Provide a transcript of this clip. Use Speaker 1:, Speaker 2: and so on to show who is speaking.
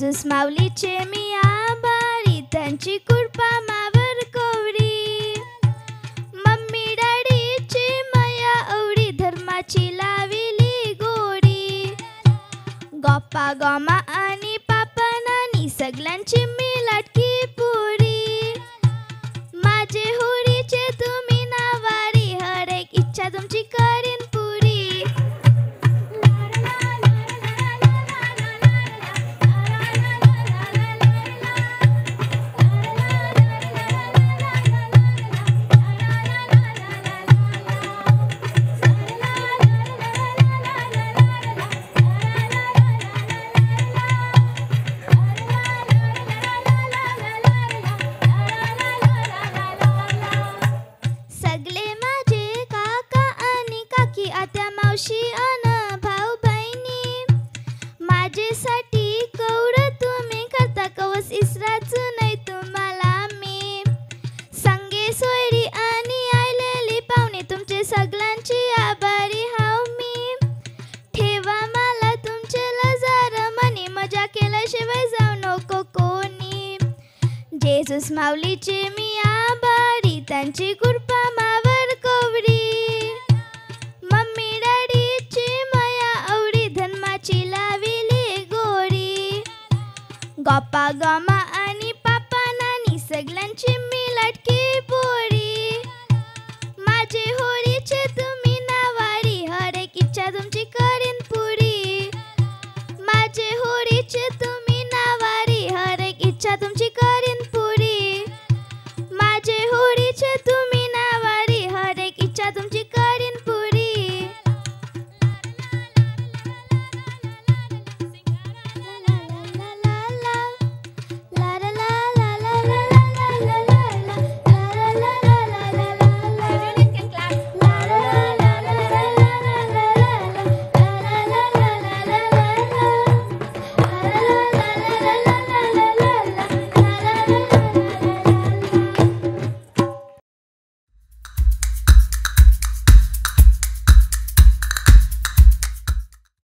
Speaker 1: Jesus माऊलीचे मी आभारी, त्यांची कृपा मावर कोवडी. मम्मी डॅडीची माया एवढी, धर्माची लाविली गोडी. गप्पा गोमा आणि पापा नानी, सगळ्यांची मी लाटकी पुरी. माझे होडीचे तुम्ही नावारी, हर एक इच्छा तुमची करीन पुरी. सगळे माझे काका आणि काकी, आत्या मावशी अन भाऊ बहिणी. माझ्यासाठी कवडं तुम्ही करता, कवस इसराच नाही तुम्हाला मी. संगे सोयरी आणि आलेली पाहुणे, तुमचे सगळ्यांची आभारी हाव मी. ठेवा मला तुमचे लजार मनी, मजा केल्याशिवाय जाऊ नको कोणी. जेजूस माऊलीचे मी आभारी, त्यांची कृपा मावर कोवडी. मम्मी डॅडीची माया एवढी, धर्माची लाविली गोडी. गप्पा गोमा आणि पापा नानी, सगळ्यांची